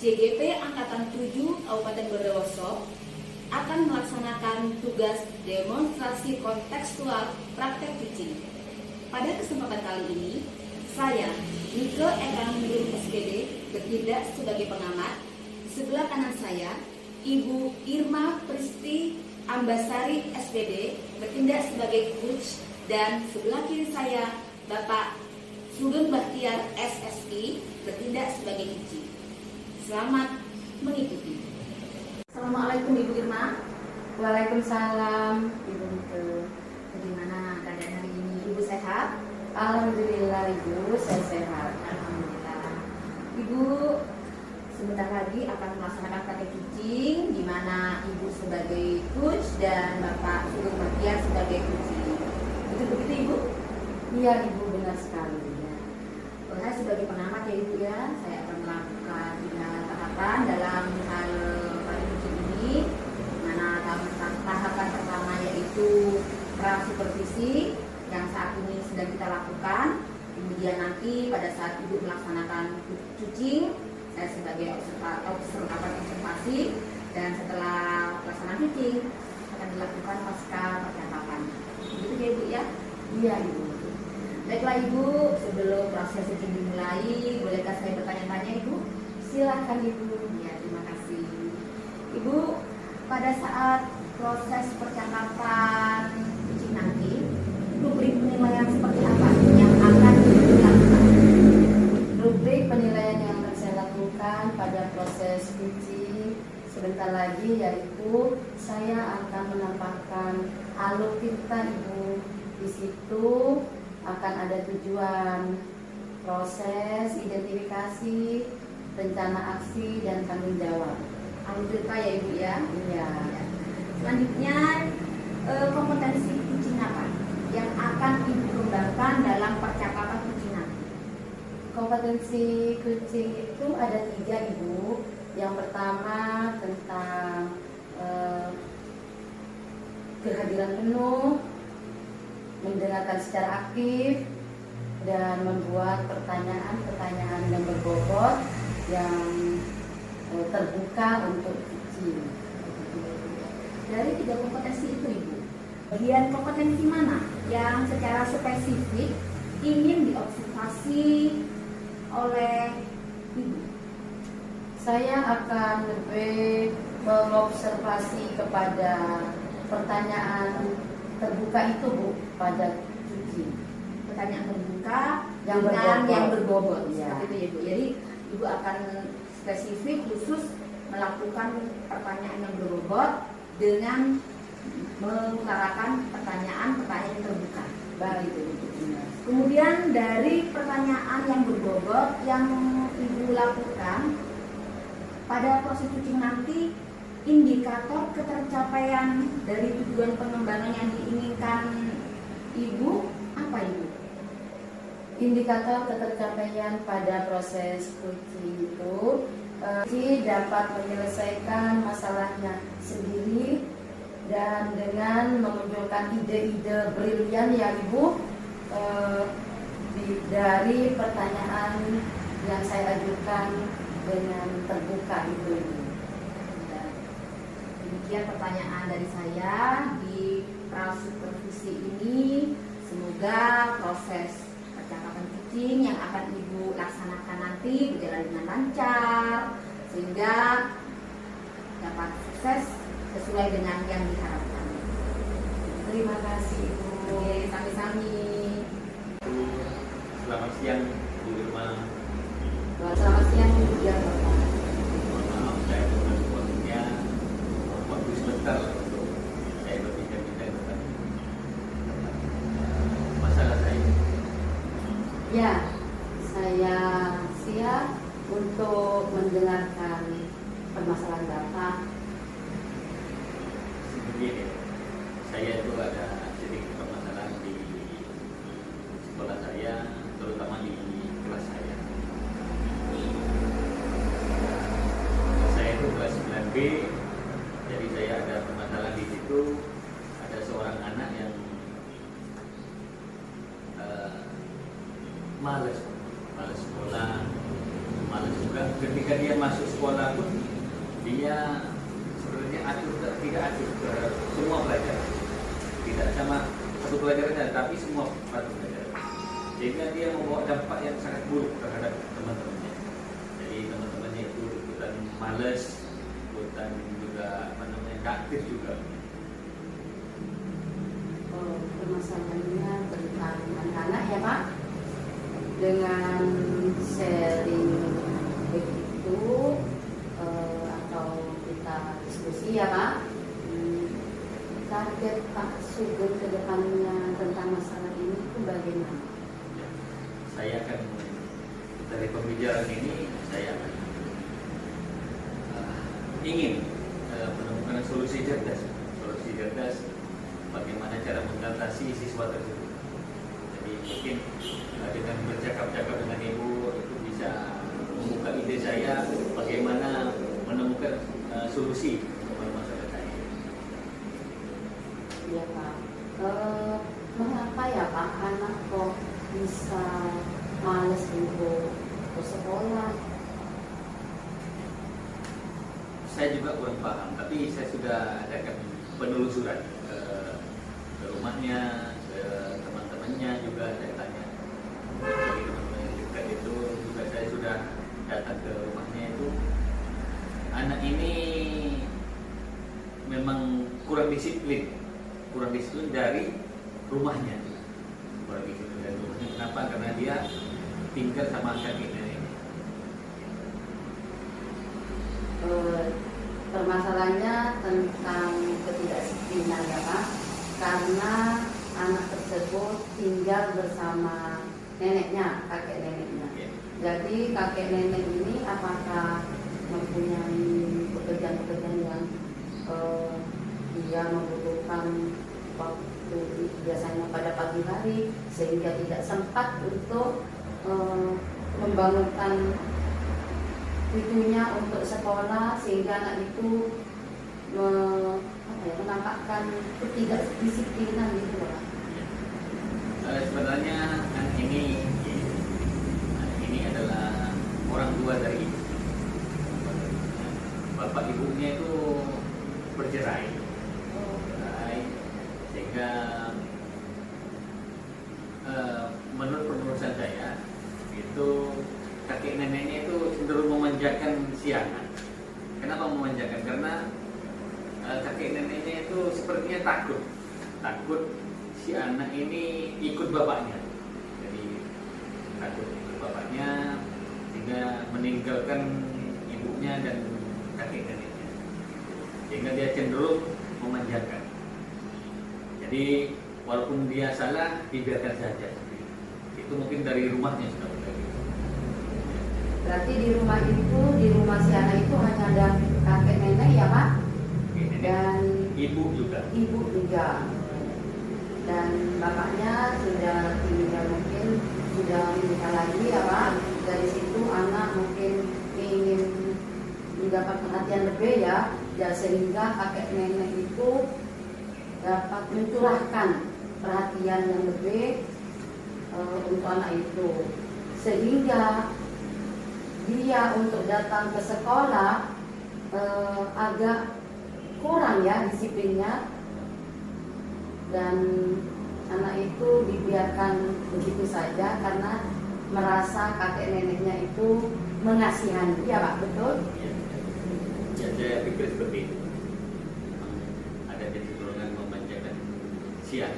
CGP Angkatan 7 Kabupaten Bondowoso akan melaksanakan tugas demonstrasi kontekstual praktek teaching. Pada kesempatan kali ini, saya, Nike Ekang Nurul SPD, bertindak sebagai pengamat. Di sebelah kanan saya, Ibu Irma Pristi Ambasari SPD, bertindak sebagai coach, dan sebelah kiri saya, Bapak Sugeng Bahtiar SSI, bertindak sebagai coach. Selamat mengikuti. Assalamualaikum Ibu Irma. Waalaikumsalam Ibu Nike. Bagaimana keadaan hari ini? Ibu sehat? Alhamdulillah Ibu, saya sehat. Alhamdulillah. Ibu sebentar lagi akan melaksanakan praktek teaching, di mana Ibu sebagai coach dan Bapak Sugeng Bahtiar sebagai coach. Betul begitu Ibu? Iya Ibu, benar sekali ya. Saya sebagai pengamat ya Ibu ya, saya akan melakukan 3 tahapan dalam hal praktek teaching ini, di mana tahapan pertama yaitu pra-supervisi yang saat ini sedang kita lakukan. Kemudian nanti pada saat Ibu melaksanakan teaching, saya sebagai observasi, dan setelah pelaksanaan teaching akan dilakukan pasca percakapan. Begitu ya Ibu ya? Iya Ibu. Baiklah Ibu, sebelum proses teaching dimulai, bolehkah saya bertanya-tanya Ibu? Silakan Ibu. Ya, terima kasih. Ibu, pada saat proses percakapan teaching nanti, rubrik penilaian seperti apa yang akan dilakukan? Rubrik penilaian yang akan saya lakukan pada proses teaching sebentar lagi yaitu saya akan menambahkan alur kita Ibu. Di situ akan ada tujuan, proses, identifikasi, rencana aksi, dan tanggung jawab. Alur cerita ya Ibu ya? Iya. Selanjutnya, kompetensi teaching apa yang akan Ibu kembangkan dalam percakapan teaching nanti? Kompetensi coaching itu ada 3 Ibu. Yang pertama tentang kehadiran penuh, mendengarkan secara aktif, dan membuat pertanyaan-pertanyaan yang berbobot yang terbuka untuk teaching. Dari 3 kompetensi itu Ibu, bagian kompetensi mana yang secara spesifik ingin diobservasi oleh Ibu? Saya akan lebih mengobservasi kepada pertanyaan terbuka itu Bu, pada teaching. Pertanyaan terbuka Yang dengan berbobot. yang berbobot, Ya. seperti itu ya Bu. Jadi Ibu akan spesifik khusus melakukan pertanyaan yang berbobot dengan mengutarakan pertanyaan-pertanyaan yang terbuka. Baik Ibu. Kemudian dari pertanyaan yang berbobot yang Ibu lakukan pada proses teaching nanti, indikator ketercapaian dari tujuan pengembangan yang diinginkan Ibu apa Ibu? Indikator ketercapaian pada proses coaching itu dapat menyelesaikan masalahnya sendiri dan dengan memunculkan ide-ide brilian ya Ibu dari pertanyaan yang saya ajukan dengan terbuka itu. Demikian pertanyaan dari saya di pra-supervisi ini. Semoga proses percakapan teaching yang akan Ibu laksanakan nanti berjalan dengan lancar, sehingga dapat sukses sesuai dengan yang diharapkan. Terima kasih Ibu. Oke, sami-sami. Selamat siang Bu Irma. Selamat siang Ibu ya Bapak. Mohon maaf saya dengan waktunya waktu sebentar untuk saya berbincang-bincang tentang masalah saya. Ya, saya siap untuk mendengarkan permasalahan Bapak. Begini, saya itu ada sedikit permasalahan di sekolah saya, terutama di kelas saya. Saya itu kelas 9B, jadi saya ada permasalahan di situ. Ada seorang anak yang malas sekolah, malas juga ketika dia masuk sekolah pun dia sebenarnya tidak acuh ke semua pelajaran, tidak sama satu pelajaran saja, tapi semua pelajaran, sehingga dia membawa dampak yang sangat buruk terhadap teman-temannya. Jadi teman-temannya itu ikutan males, ikutan juga nggak aktif juga. Permasalahannya tentang anak-anak ya Pak, dengan sharing begitu atau kita diskusi ya Pak, target Pak Sugeng ke depannya tentang masalah ini itu bagaimana? Saya akan dari pembicaraan ini saya akan ingin menemukan solusi cerdas bagaimana cara mengatasi siswa tersebut. Jadi mungkin dengan bercakap-cakap dengan ibu itu bisa membuka ide saya bagaimana menemukan solusi untuk masalah saya. Iya Pak. Mengapa ya Pak anak kok bisa males untuk ke sekolah? Saya juga kurang paham, tapi saya sudah adakan penelusuran ke rumahnya, ke teman-temannya juga saya tanya. Dari teman-teman yang dekat itu juga saya sudah datang ke rumahnya itu. Anak ini memang kurang disiplin dari rumahnya. Kenapa? Karena dia tinggal sama kakek nenek. Permasalahannya tentang ketidakdisiplinan ya Pak, karena anak tersebut tinggal bersama neneknya, kakek neneknya. Jadi kakek nenek ini apakah mempunyai pekerjaan-pekerjaan yang dia membutuhkan waktu biasanya pada pagi hari, sehingga tidak sempat untuk membangunkan cucunya untuk sekolah, sehingga anak itu menampakkan ketidakdisiplinan gitu Pak. Sebenarnya anak ini adalah orang tua dari ibu. Bapak ibunya itu bercerai, sehingga menurut penelusuran saya itu kakek neneknya itu cenderung memanjakan si anak. Kenapa memanjakan? Karena kakek neneknya itu sepertinya takut si anak ini ikut bapaknya. Jadi takut ikut bapaknya sehingga meninggalkan ibunya dan kakek neneknya, sehingga dia cenderung memanjakan. Jadi walaupun dia salah dibiarkan saja. Itu mungkin dari rumahnya sudah begitu. Berarti di rumah si anak itu hanya ada kakek nenek ya Pak? Dan ibu juga. Dan bapaknya sudah tinggal, mungkin sudah menikah lagi ya Pak. Dari situ anak mungkin ingin mendapat perhatian lebih ya, sehingga kakek nenek itu dapat mencurahkan perhatian yang lebih untuk anak itu, sehingga dia untuk datang ke sekolah agak kurang ya disiplinnya, dan anak itu dibiarkan begitu saja karena merasa kakek neneknya itu mengasihani. Ya Pak, betul? Ya, saya pikir seperti itu. Ada kecenderungan memanjakan siswa,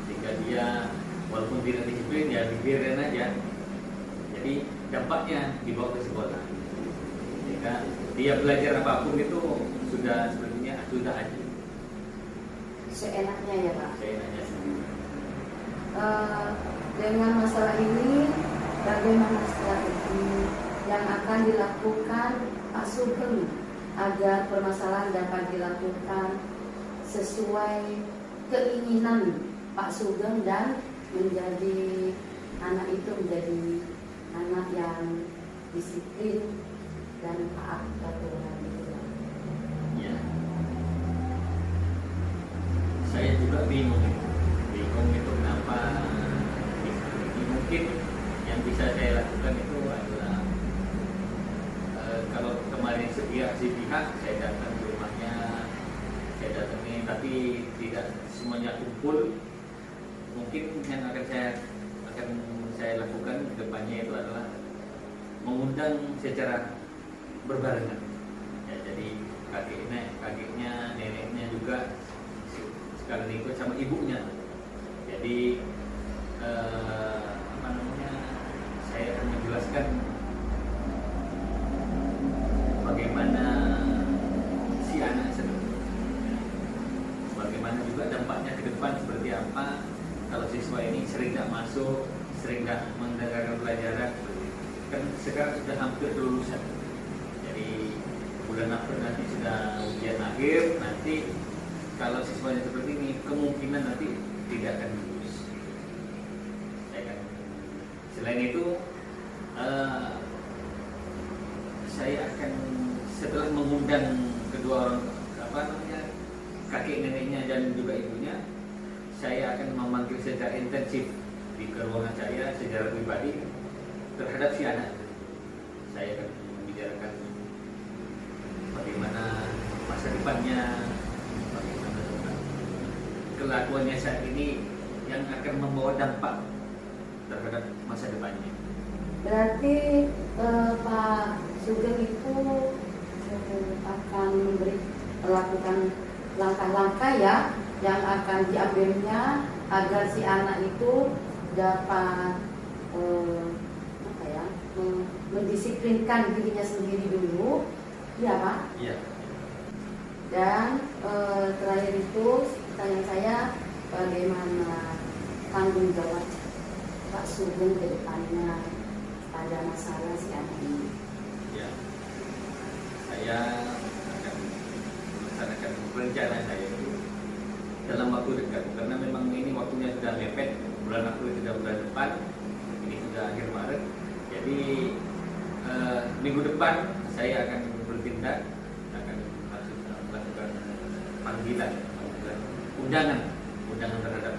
sehingga dia walaupun tidak disiplin ya dibiarin aja. Jadi dampaknya dibawa ke sekolah, sehingga dia belajar apapun itu sudah sebenarnya sudah aja. Seenaknya ya Pak. Seenaknya sendiri. Dengan masalah ini, bagaimana strategi yang akan dilakukan Pak Sugeng agar permasalahan dapat dilakukan sesuai keinginan Pak Sugeng dan menjadi anak itu menjadi anak yang disiplin dan taat peraturan itu. Ya. Saya juga bingung itu kenapa. Mungkin yang bisa saya lakukan itu adalah pihak saya datang ke rumahnya, saya datangi, tapi tidak semuanya kumpul. Mungkin yang akan saya lakukan ke depannya itu adalah mengundang secara berbarengan. Ya, jadi kakeknya, neneknya juga sekalian ikut sama ibunya. Jadi saya akan menjelaskan bagaimana si anak sedang, bagaimana juga dampaknya ke depan seperti apa kalau siswa ini sering tidak masuk, sering tidak mendengarkan pelajaran. Kan sekarang sudah hampir lulusan, jadi bulan April nanti sudah ujian akhir. Nanti kalau siswanya seperti ini, kemungkinan nanti tidak akan lulus. Selain itu, saya akan setelah mengundang kedua orang kakek neneknya dan juga ibunya, saya akan memanggil secara intensif di ruangan saya secara pribadi terhadap si anak. Saya akan membicarakan bagaimana masa depannya, bagaimana kelakuannya saat ini yang akan membawa dampak terhadap masa depannya. Berarti Pak Sugeng itu akan melakukan langkah-langkah ya yang akan diambilnya agar si anak itu dapat mendisiplinkan dirinya sendiri dulu, ya Pak? Iya. Dan terakhir itu pertanyaan saya, bagaimana tanggung jawab Pak Sugeng ke depannya pada masalah si anak ini? Ya, saya akan melaksanakan rencana saya itu dalam waktu dekat, karena memang ini waktunya sudah mepet. Bulan April sudah bulan depan, ini sudah akhir Maret. Jadi minggu depan saya akan bertindak, akan melakukan panggilan undangan terhadap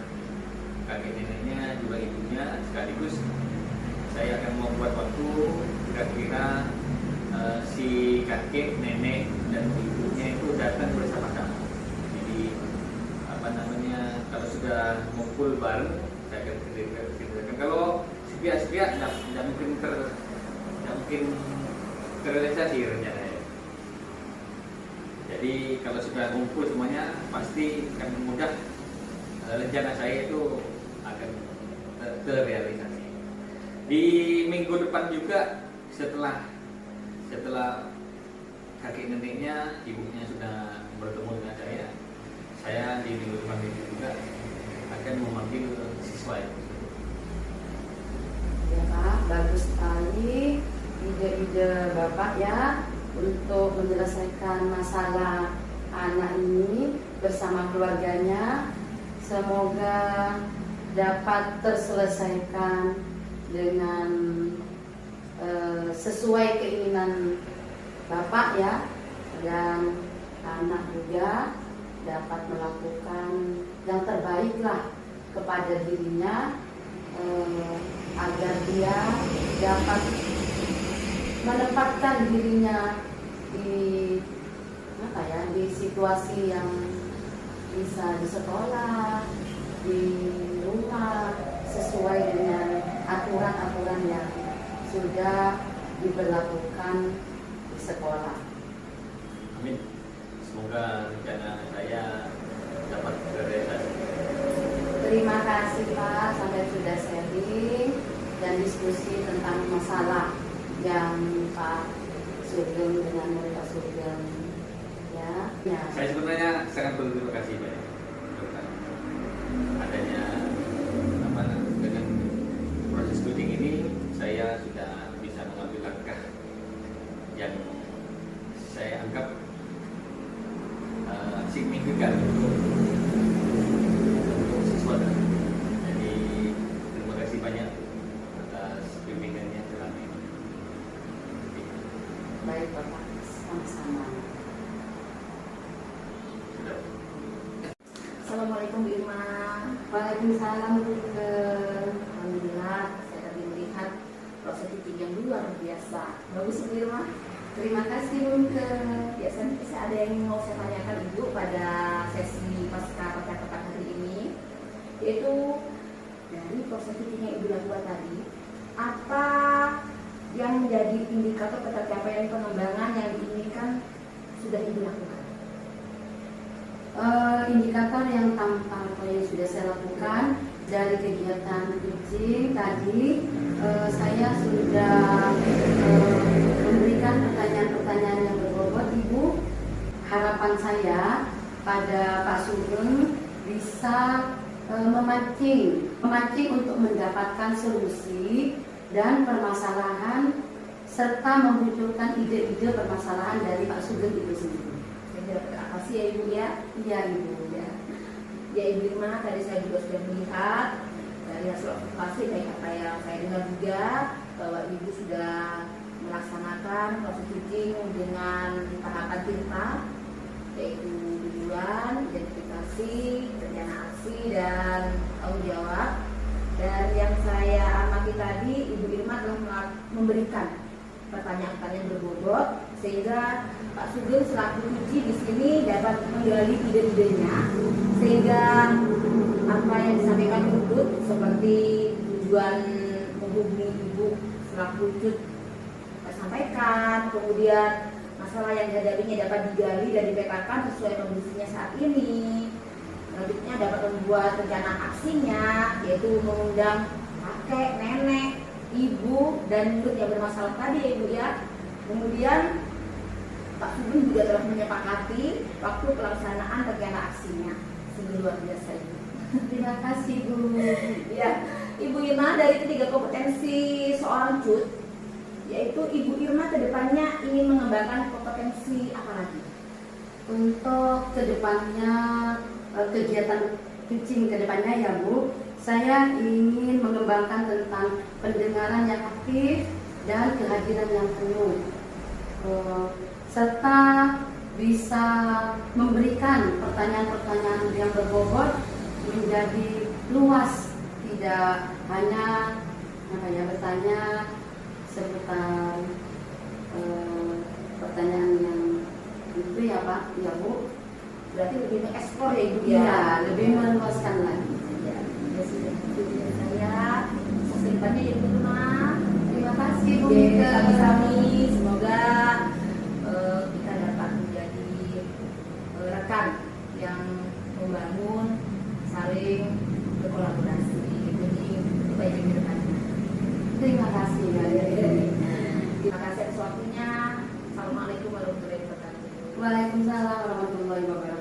kakek neneknya juga ibunya, sekaligus saya akan membuat waktu kira-kira si kakek, nenek dan ibunya itu datang bersama-sama. Jadi kalau sudah ngumpul bareng, saya akan ceritakan. Kalau sepihak-sepihak tidak mungkin terrealisasi rencananya. Jadi kalau sudah ngumpul semuanya, pasti akan mudah rencana saya itu akan terrealisasi. Di minggu depan juga setelah kakek neneknya, ibunya sudah bertemu dengan saya di minggu depan itu juga akan memanggil siswa itu. Ya Pak, bagus sekali ide-ide Bapak ya untuk menyelesaikan masalah anak ini bersama keluarganya. Semoga dapat terselesaikan dengan sesuai keinginan Bapak ya, dan anak juga dapat melakukan yang terbaik lah kepada dirinya, agar dia dapat menempatkan dirinya di situasi yang bisa di sekolah, di rumah, sesuai dengan aturan-aturan yang sudah diberlakukan di sekolah. Amin. Semoga rencana saya dapat terrealisasi. Terima kasih Pak, sampai sudah sharing dan diskusi tentang masalah yang Pak Sugeng dengan Pak Sugeng ya. Saya sebenarnya sangat berterima kasih banyak adanya dengan proses studi ini. Saya sudah bisa mengambil langkah yang saya anggap signifikan untuk siswa. Jadi terima kasih banyak atas bimbingannya selama ini. Baik Bapak, sama-sama. Assalamualaikum Bu Irma. Waalaikumsalam Bu Sugeng. Alhamdulillah saya tadi melihat proses teaching yang luar biasa. Bagus Bu Irma. Terima kasih Bunke. Biasanya bisa ada yang mau saya tanyakan Ibu pada sesi pasca percakapan hari ini, yaitu dari proses pitching yang Ibu lakukan tadi, apa yang menjadi indikator pencapaian pengembangan yang diinginkan sudah Ibu lakukan? Indikator yang tampak atau yang sudah saya lakukan dari kegiatan pitching tadi, saya sudah memberikan pertanyaan-pertanyaan yang berbobot Ibu. Harapan saya pada Pak Sugeng bisa memancing untuk mendapatkan solusi dan permasalahan serta memunculkan ide-ide permasalahan dari Pak Sugeng itu sendiri. Terima kasih ya Ibu ya. Iya Ibu ya. Ya Ibu Irma, tadi saya juga sudah melihat dari hasil observasi baik apa yang saya dengar juga bahwa Ibu sudah melaksanakan proses pitching dengan tahapan tinta, yaitu tujuan, identifikasi, rencana aksi, dan tanggung jawab. Dan yang saya amati tadi, Ibu Irma telah memberikan pertanyaan-pertanyaan berbobot sehingga Pak Sugeng selaku uji di sini dapat menggali ide-idenya, sehingga apa yang disampaikan Ibu seperti tujuan menghubungi Ibu selaku wujud sampaikan, kemudian masalah yang dihadapinya dapat digali dan dipetakan sesuai kondisinya saat ini. Selanjutnya dapat membuat rencana aksinya, yaitu mengundang kakek, nenek, ibu, dan murid yang bermasalah tadi ya Ibu ya. Kemudian Pak Sugeng juga telah menyepakati waktu pelaksanaan rencana aksinya. Sungguh luar biasa Ibu. Terima kasih Bu. Ya, Ibu Irma, dari ketiga kompetensi seorang cut, yaitu Ibu Irma kedepannya ingin mengembangkan kompetensi apa lagi? Untuk kedepannya kegiatan pitching kedepannya ya Bu, saya ingin mengembangkan tentang pendengaran yang aktif dan kehadiran yang penuh, serta bisa memberikan pertanyaan-pertanyaan yang berbobot menjadi luas, tidak hanya bertanya seputar pertanyaan yang itu ya Pak, ya Bu. Berarti lebih mengekspor ya Ibu ya? Iya, lebih meluaskan lagi. Ya sudah, itu saya. Selanjutnya Ibu Irma. Terima kasih Bu. Kami semoga kita dapat menjadi rekan yang membangun, saling berkolaborasi demi kebaikan ke depannya. Terima kasih. Terima kasih atas waktunya. Assalamualaikum warahmatullahi wabarakatuh. Waalaikumsalam warahmatullahi wabarakatuh.